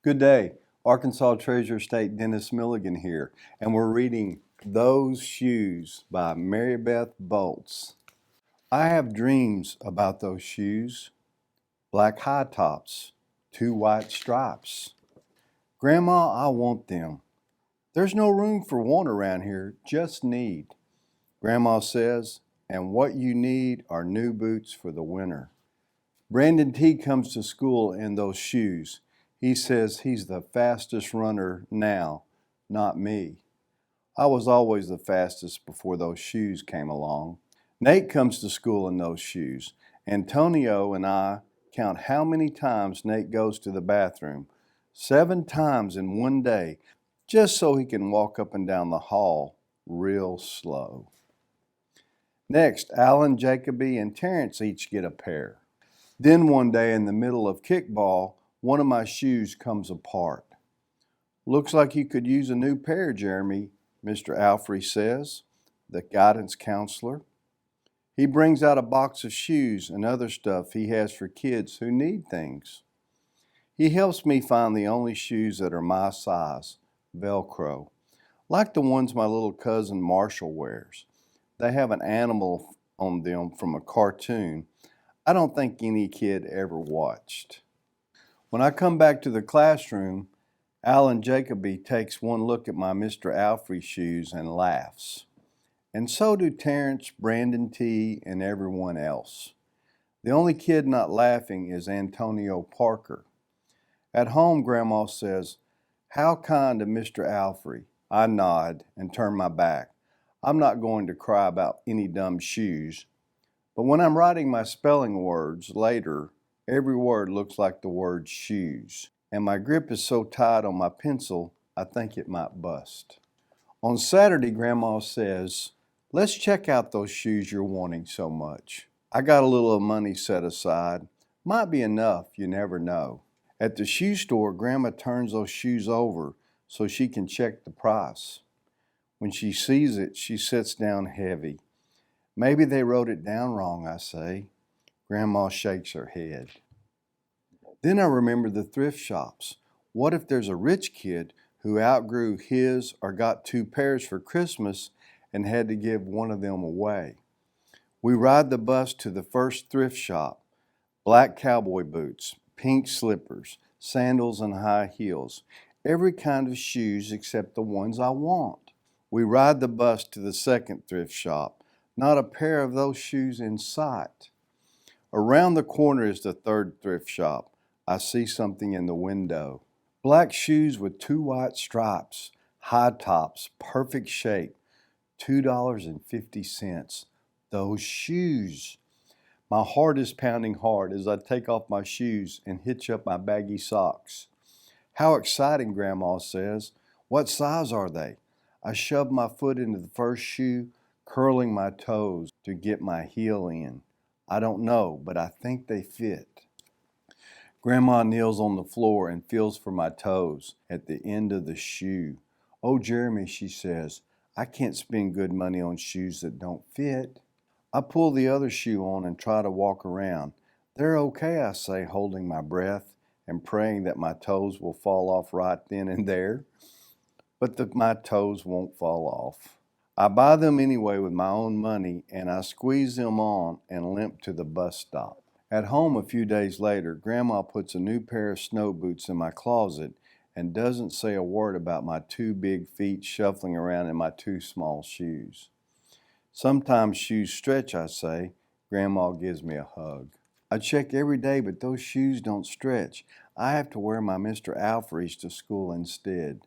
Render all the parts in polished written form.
Good day. Arkansas Treasure State Dennis Milligan here, and we're reading Those Shoes by Mary Beth Bolts. I have dreams about those shoes, black high tops, two white stripes. Grandma, I want them. There's no room for want around here, just need. Grandma says, and what you need are new boots for the winter. Brandon T comes to school in those shoes. He says he's the fastest runner now, not me. I was always the fastest before those shoes came along. Nate comes to school in those shoes. Antonio and I count how many times Nate goes to the bathroom. 7 times in one day, just so he can walk up and down the hall real slow. Next, Alan, Jacoby, and Terrence each get a pair. Then one day in the middle of kickball, one of my shoes comes apart. Looks like you could use a new pair, Jeremy, Mr. Alfrey says, the guidance counselor. He brings out a box of shoes and other stuff he has for kids who need things. He helps me find the only shoes that are my size, Velcro, like the ones my little cousin Marshall wears. They have an animal on them from a cartoon I don't think any kid ever watched. When I come back to the classroom, Alan Jacoby takes one look at my Mr. Alfrey shoes and laughs. And so do Terrence, Brandon T., and everyone else. The only kid not laughing is Antonio Parker. At home, Grandma says, "How kind of Mr. Alfrey." I nod and turn my back. I'm not going to cry about any dumb shoes. But when I'm writing my spelling words later, every word looks like the word shoes. And my grip is so tight on my pencil, I think it might bust. On Saturday, Grandma says, "Let's check out those shoes you're wanting so much." I got a little money set aside. Might be enough, you never know. At the shoe store, Grandma turns those shoes over so she can check the price. When she sees it, she sits down heavy. "Maybe they wrote it down wrong," I say. Grandma shakes her head. Then I remember the thrift shops. What if there's a rich kid who outgrew his or got 2 pairs for Christmas and had to give one of them away? We ride the bus to the first thrift shop. Black cowboy boots, pink slippers, sandals and high heels. Every kind of shoes except the ones I want. We ride the bus to the second thrift shop. Not a pair of those shoes in sight. Around the corner is the third thrift shop. I see something in the window. Black shoes with 2 white stripes, high tops, perfect shape, $2.50. Those shoes. My heart is pounding hard as I take off my shoes and hitch up my baggy socks. "How exciting," Grandma says. "What size are they?" I shove my foot into the first shoe, curling my toes to get my heel in. I don't know, but I think they fit. Grandma kneels on the floor and feels for my toes at the end of the shoe. "Oh, Jeremy," she says, "I can't spend good money on shoes that don't fit." I pull the other shoe on and try to walk around. "They're okay," I say, holding my breath and praying that my toes will fall off right then and there. But my toes won't fall off. I buy them anyway with my own money, and I squeeze them on and limp to the bus stop. At home a few days later, Grandma puts a new pair of snow boots in my closet and doesn't say a word about my 2 big feet shuffling around in my 2 small shoes. "Sometimes shoes stretch," I say. Grandma gives me a hug. I check every day, but those shoes don't stretch. I have to wear my Mr. Alfrey's to school instead.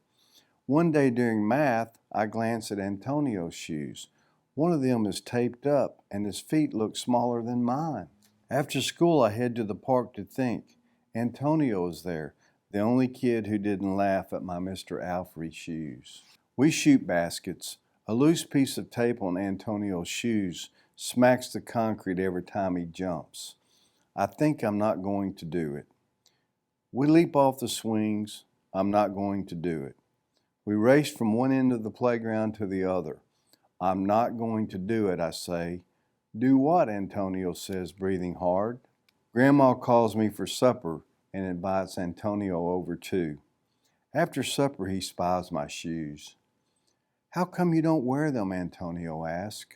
One day during math, I glance at Antonio's shoes. One of them is taped up, and his feet look smaller than mine. After school, I head to the park to think. Antonio is there, the only kid who didn't laugh at my Mr. Alfrey shoes. We shoot baskets. A loose piece of tape on Antonio's shoes smacks the concrete every time he jumps. I think I'm not going to do it. We leap off the swings. I'm not going to do it. We race from one end of the playground to the other. "I'm not going to do it," I say. "Do what?" Antonio says, breathing hard. Grandma calls me for supper and invites Antonio over too. After supper, he spies my shoes. "How come you don't wear them?" Antonio asks.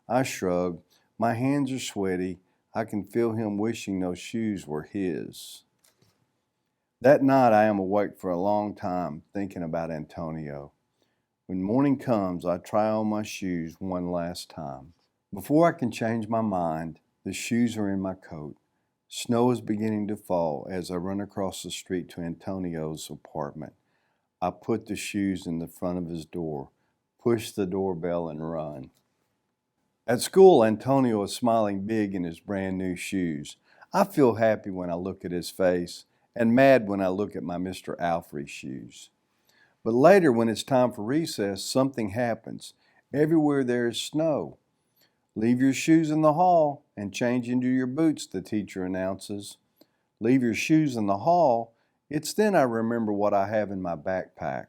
I shrug. My hands are sweaty. I can feel him wishing those shoes were his. That night I am awake for a long time thinking about Antonio. When morning comes, I try on my shoes one last time. Before I can change my mind, the shoes are in my coat. Snow is beginning to fall as I run across the street to Antonio's apartment. I put the shoes in the front of his door, push the doorbell, and run. At school, Antonio is smiling big in his brand new shoes. I feel happy when I look at his face and mad when I look at my Mr. Alfrey shoes. But later, when it's time for recess, something happens. Everywhere there is snow. "Leave your shoes in the hall and change into your boots," the teacher announces. Leave your shoes in the hall? It's then I remember what I have in my backpack.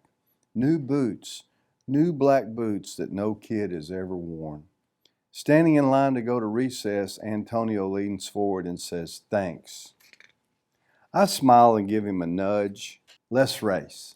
New boots, new black boots that no kid has ever worn. Standing in line to go to recess, Antonio leans forward and says, "Thanks." I smile and give him a nudge. "Let's race."